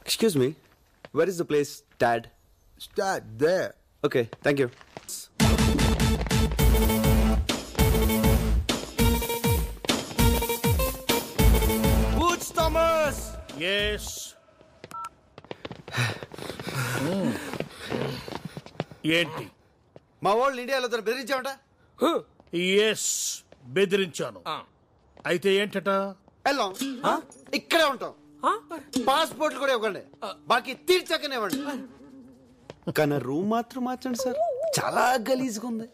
Excuse me, where is the place, Dad? Start there. Okay, thank you. Boots Thomas! Yes. ఏంటి మా వాళ్ళు ఇండియాలో బెదిరించామట. Yes బెదిరించాను. అయితే ఏంటట? వెళ్ళాం, ఇక్కడే ఉంటాం, పాస్పోర్ట్లు కూడా ఇవ్వండి, బాకీ తీర్చాకనే ఇవ్వండి. కానీ రూమ్ మాత్రం మార్చండి సార్, చాలా గలీజ్గా ఉంది.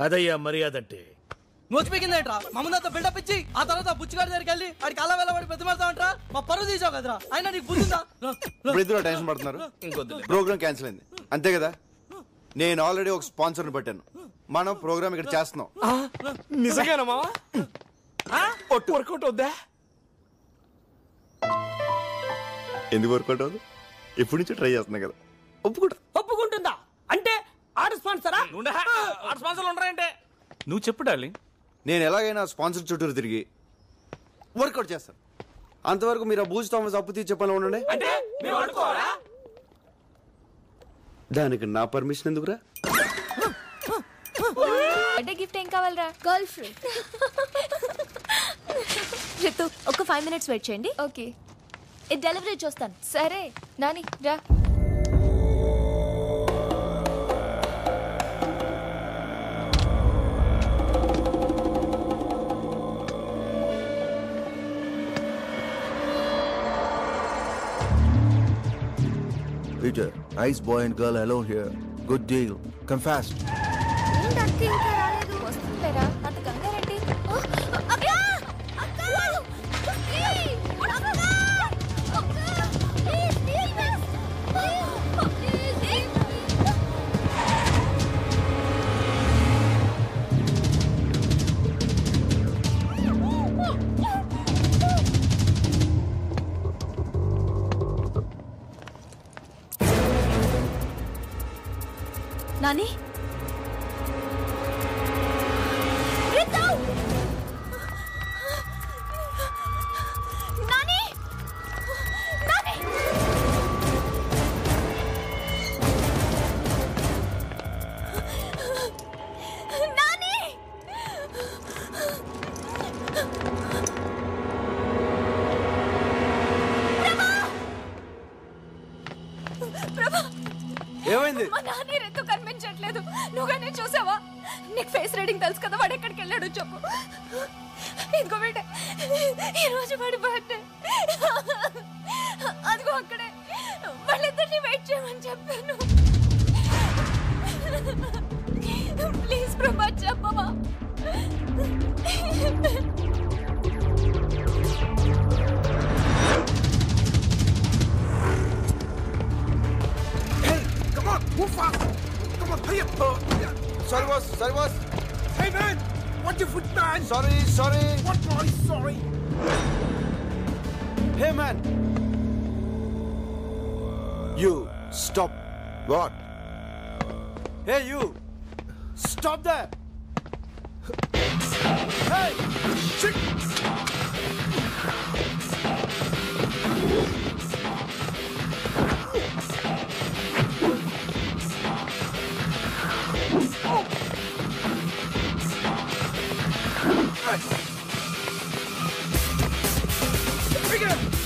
అదయ్యా మర్యాద అంటే. నోచిపోయిందేంట్రా మా ముందు బిల్డప్ ఇచ్చి ఆ తర్వాత బుచ్చిగారి దగ్గరికి వెళ్ళి వాడికి అలా వెళ్ళబడి పెద్దమాడతామంటరా? మా పరువు తీసావు కదరా, అయినా నీకు బుద్ధిందా? ఇప్పుడు ఇద్దరు టెన్షన్ పడుతున్నారు, ప్రోగ్రామ్ క్యాన్సిల్ అయింది అంతే కదా. నేను ఆల్రెడీ ఒక స్పాన్సర్ని పెట్టాను, మనం ప్రోగ్రామ్ ఇక్కడ చేస్తున్నాం. నిజంగానా మావా? వర్కౌట్ అవుద్దా? ఎందుకు వర్కౌట్ అవ్వదు? ఎప్పటి నుంచి ట్రై చేస్తున్నా కదా, ఒప్పుకుంటుందా? అంటే ఆర్డర్ స్పాన్సరా? ఆర్ట్ స్పాన్సర్లు ఉండరంటే నువ్వు చెప్పు డార్లింగ్. నేను ఎలాగైనా స్పాన్సర్ చుట్టూరు తిరిగి వర్కౌట్ చేస్తాను. అంతవరకు మీరు ఆ బూజ్ థామస్ అప్పు తీర్చే పనిలో ఉండండి. అంటే మేము అడుకోవాలా? దానికి నా పర్మిషన్ ఎందుకురా? బర్త్డే గిఫ్ట్ ఏం కావాలరా? Girl friend. రితు ఒక 5 minutes వెయిట్ చేయండి. ఓకే, ఇది డెలివరీ చూస్తాను. సరే నాని రా. Peter, nice boy and girl alone here. Good deal. Come fast. ఏంటక్కి ఇంకా రాలేదు? వస్తుందిలేరా, అంత కంగారేంటి? అక్క! అక్క! ప్లీజ్! అక్క! Please, please! ప్లీజ్! నాని ఏమైంది? మా నాన్న రెత్తు కనిపించట్లేదు. నువ్వుగానే చూసావా? నీకు ఫేస్ రీడింగ్ తెలుసు కదా, వాడు ఎక్కడికి వెళ్ళాడు చెప్పు. ఇదిగో బిడ్డ, ఈ రోజు వాడి బర్త్డే. అదిగో అక్కడే, వాళ్ళిద్దరిని వెయిట్ చేయమని చెప్పాను. ప్లీజ్ ప్రభా చెప్పవా? Move fast. Come on, hurry up. Sorry boss, sorry boss. Hey man, watch your foot, man. Sorry. What boy? Sorry. Hey man. You stop. What? Hey you. Stop there. Hey. Shit.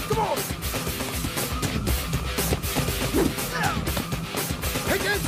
Come on! Hey, kids!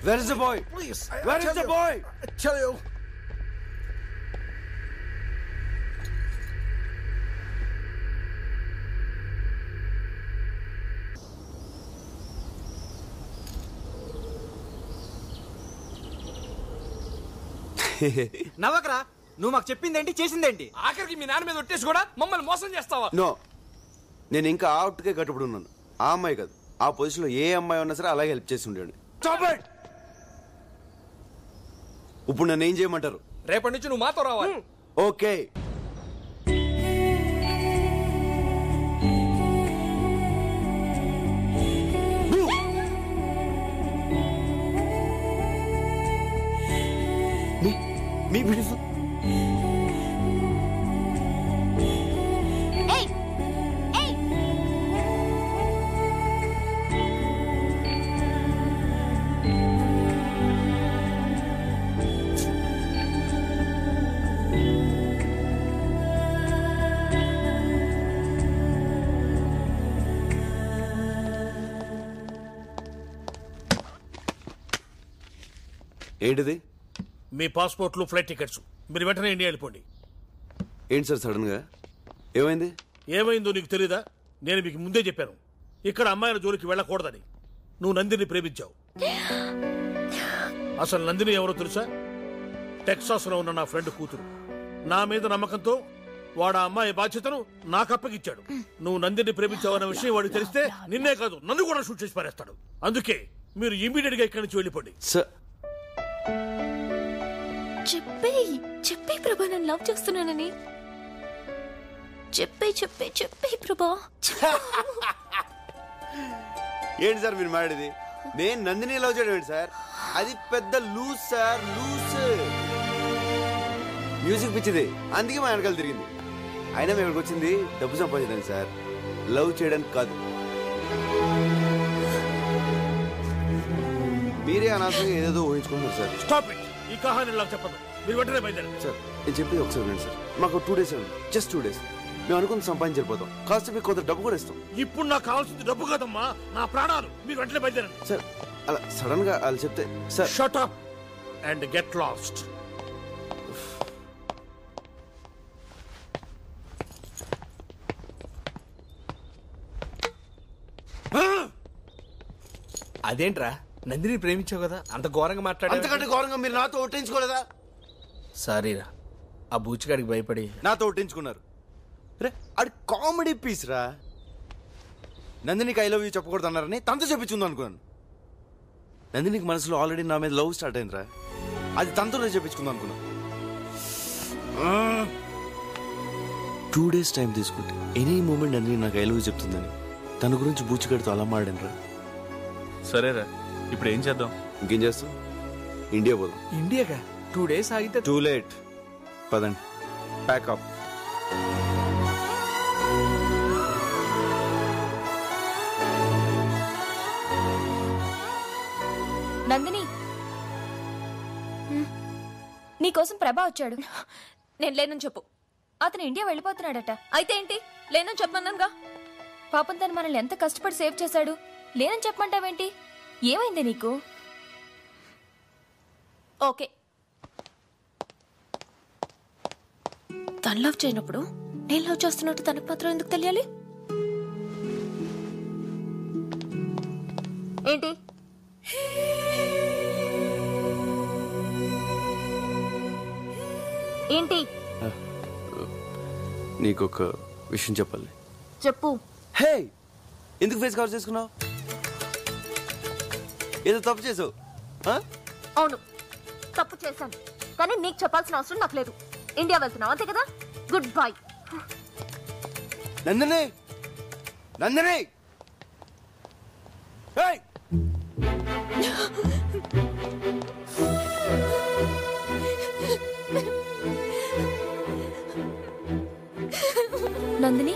Where is the boy? Please. Where is the boy? I tell you. నవ్వకరా, నువ్వు మాకు చెప్పిందేంటి చేసిందేంటి? ఆఖరికి మీ నాన్న మీద ఒట్టేసి కూడా మమ్మల్ని మోసం చేస్తావా? నో, నేను ఇంకా అవుట్కే కట్టుబడి ఉన్నాను. ఆ అమ్మాయి కాదు, ఆ పొజిషన్లో ఏ అమ్మాయి ఉన్నా సరే అలాగే హెల్ప్ చేసి ఉండేవాడిని. ఇప్పుడు నన్ను ఏం చేయమంటారు? రేపటి నుంచి నువ్వు మాతో రావాలి. ఓకే. మీ బ్యూటిఫుల్. ఏంటిది? మీ పాస్పోర్ట్లు, ఫ్లైట్ టికెట్స్. మీరు వెంటనే ఇండియా వెళ్ళిపోండి. ఏంటి సార్ సడన్ గా ఏమైంది? ఏమైందో నీకు తెలీదా? నేను మీకు ముందే చెప్పాను, ఇక్కడ అమ్మాయిల జోలికి వెళ్ళకూడదని. నువ్వు నందిని ప్రేమించావు. అసలు నందిని ఎవరో తెలుసా? టెక్సాస్ లో ఉన్న నా ఫ్రెండ్ కూతురు. నా మీద నమ్మకంతో వాడు ఆ అమ్మాయి బాధ్యతను నాకు అప్పగిచ్చాడు. నువ్వు నందిని ప్రేమించావన్న విషయం వాడికి తెలిస్తే నిన్నే కాదు నన్ను కూడా షూట్ చేసి పారేస్తాడు. అందుకే మీరు ఇమీడియట్ గా ఇక్కడి నుంచి వెళ్ళిపోండి. సార్ చెప్పే ప్రభా, నన్ను లవ్ చేస్తున్నానని చెప్పే ప్రభా. ఏంటి సార్ మీరు మాట్లాడేది? నేను నందిని లవ్ చేయడం ఏంటి సార్? అది పెద్ద లూజ్ సార్, లూజ్. మ్యూజిక్ పిచ్చిది, అందుకే మా వెనకాల తిరిగింది. అయినా మేము ఇక్కడికి వచ్చింది డబ్బు సంపాదించడానికి సార్, లవ్ చేయడానికి కాదు. మీరే అనవసరంగా ఏదేదో ఊహించుకుంటున్నారు సార్. Stop it. ఈ కహాని నాకు చెప్పదు. మీరు వెంటనే బయలుదేరండి. సార్ నేను చెప్పేది ఒకసారి వినండి సార్. మాకు 2 days ఉంది, జస్ట్ 2 days. మేము అనుకుని సంపాదించకపోతాం, కాస్త మీకు కొంత డబ్బు కూడా ఇస్తాం. ఇప్పుడు నాకు కావాల్సింది డబ్బు కాదమ్మా, నా ప్రాణాలు. మీరు వెంటనే బయలుదేరండి. సార్ అలా సడన్ గా వాళ్ళు చెప్తే sir. Shut up and get lost. అదేంట్రా, నందిని ప్రేమించావు కదా, అంత ఘోరంగా మాట్లాడా? అంతకంటే ఘోరంగా మీరు నాతో ఒట్టించుకోలేదా? సారీరా, ఆ బూచిగాడికి భయపడి నాతో ఒట్టించుకున్నారు. రే అది కామెడీ పీస్ రా. నందినికి ఐ లవ్ యూ చెప్పకూడదు అన్నారని తనతో చెప్పించుంది అనుకున్నాను. నందినికి మనసులో ఆల్రెడీ నా మీద లవ్ స్టార్ట్ అయిందిరా, అది తనతోనే చెప్పించుకుందాం అనుకున్నా. 2 days టైం తీసుకుంటే ఎనీ మూమెంట్ నందిని నాకు ఐ లవ్ యూ చెప్తుందని తన గురించి బూచిగడితో అలా మాడాను. సరేరా, ఇప్పుడు ఏం చేద్దాం? ఇంకేం చేస్తాం, ఇండియా పోదాం. ఇండియాగా 2 days ఆగితే టూ లేట్. పదండి, ప్యాకప్. నందిని, నీకోసం ప్రభా వచ్చాడు. నేను లేనని చెప్పు. అతను ఇండియా వెళ్ళిపోతున్నాడట. అయితే ఏంటి, లేనని చెప్పమన్నానుగా. పాపం తను మనల్ని ఎంత కష్టపడి సేవ్ చేశాడు. లేనని చెప్పమంటావేంటి? ఏమైంది నీకు? ఓకే, తను లవ్ చేయనప్పుడు నేను లవ్ చేస్తున్నట్టు తనకు మాత్రం ఎందుకు తెలియాలి? ఏంటి? ఏంటి? నీకు ఒక విషయం చెప్పాలి. చెప్పు. హే, ఎందుకు ఫేస్ కవర్ చేసుకున్నావు? ఏదో తప్పు చేసావు. అవును, తప్పు చేశాను, కానీ నీకు చెప్పాల్సిన అవసరం నాకు లేదు. ఇండియా వెళ్తున్నావు అంతే కదా? Good bye. నందిని, నందిని, నందిని,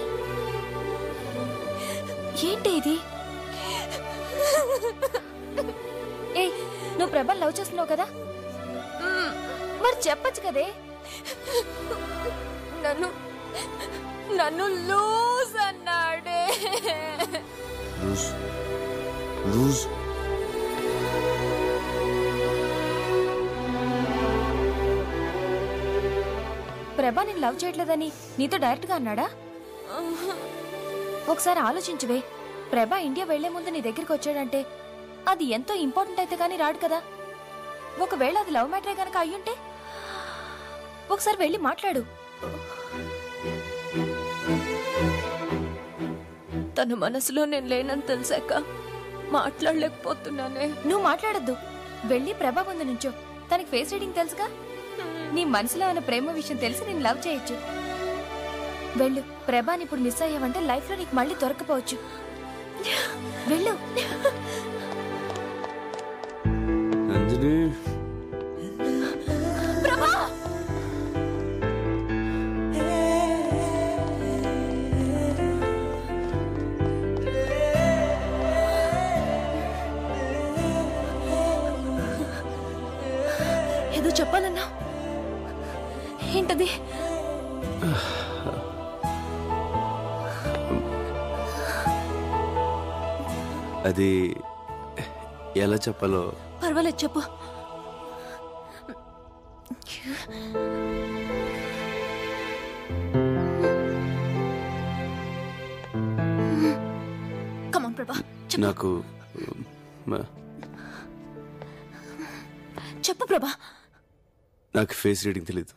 ఏంటి ఇది? ఏ, నువ్వు ప్రభాని లవ్ చేస్తున్నావు కదా? మరి చెప్పచ్చు కదే. నన్ను లూజ్ అన్నాడే. లూజ్? ప్రభా నేను లవ్ చేయట్లేదని నీతో డైరెక్ట్ గా అన్నాడా? ఒకసారి ఆలోచించువే. ప్రభా ఇండియా వెళ్లే ముందు నీ దగ్గరికి వచ్చాడంటే అది ఎంతో ఇంపార్టెంట్ అయితే కానీ రాడు కదా. ఒకవేళ అది లవ్ మ్యాటరే కనుక అయ్యుంటే ఒకసారి వెళ్ళి మాట్లాడు. తన మనసులో నేను లేనని తెలిసాక మాట్లాడలేకపోతున్నానే. నువ్వు మాట్లాడద్దు, వెళ్ళి ప్రభా ముందు నుంచో. తనకి ఫేస్ రీడింగ్ తెలుసుగా. నీ మనసులో ఉన్న ప్రేమ విషయం తెలిసి నేను లవ్ చేయొచ్చు. వెళ్ళు. ప్రభాని ఇప్పుడు మిస్ అయ్యావంటే లైఫ్ లో నీకు మళ్ళీ దొరకపోవచ్చు. వెళ్ళు. నందిని, ప్రభా, ఏదో చెప్పాలన్నా. ఏంటది? అది ఎలా చెప్పాలో. పర్వాలేదు, చెప్పు. కమాన్ ప్రభా, నాకు చెప్పు ప్రభా. నాకు ఫేస్ రీడింగ్ తెలీదు.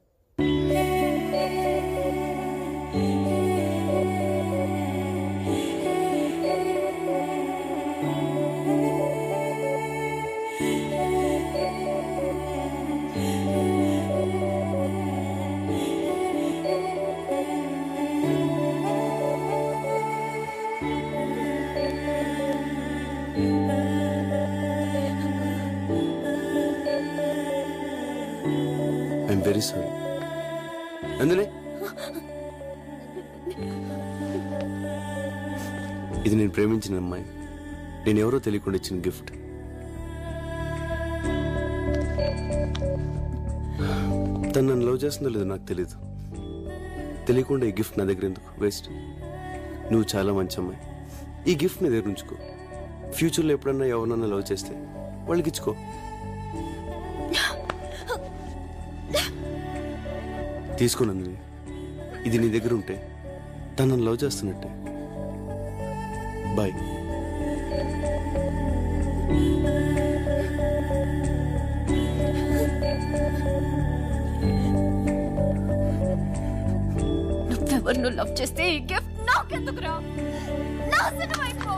I'm very sorry. నందిని, ఇది నేను ప్రేమించిన అమ్మాయి. నేను ఎవరో తెలియకుండా ఇచ్చిన గిఫ్ట్. తను నన్ను లవ్ చేస్తుందో లేదో నాకు తెలీదు. తెలియకుండా ఈ గిఫ్ట్ నా దగ్గర ఎందుకు? వేస్ట్. నువ్వు చాలా మంచి అమ్మాయి. ఈ గిఫ్ట్ నీ దగ్గర ఉంచుకో. ఫ్యూచర్లో ఎప్పుడన్నా ఎవరినన్నా లవ్ చేస్తే వాళ్ళకి ఇచ్చుకో. తీసుకో నందిని, ఇది నీ దగ్గర ఉంటే తను నన్ను లవ్ చేస్తున్నట్టే. బాయ్. నువ్వెవరు లవ్ చేస్తే ఈ గిఫ్ట్ నాకెందుకురా? నాశనం అయిపో.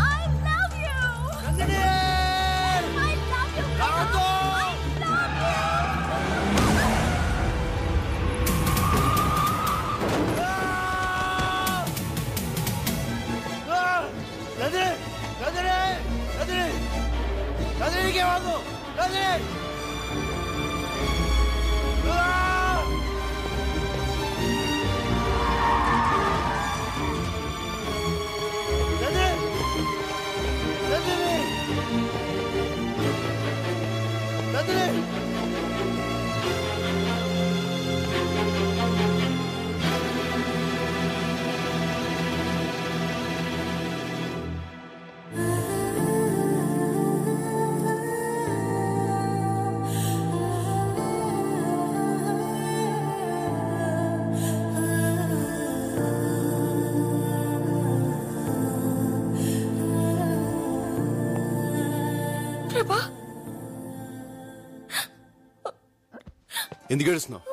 I love you. ఎందుకు ఏడుస్తున్నావు?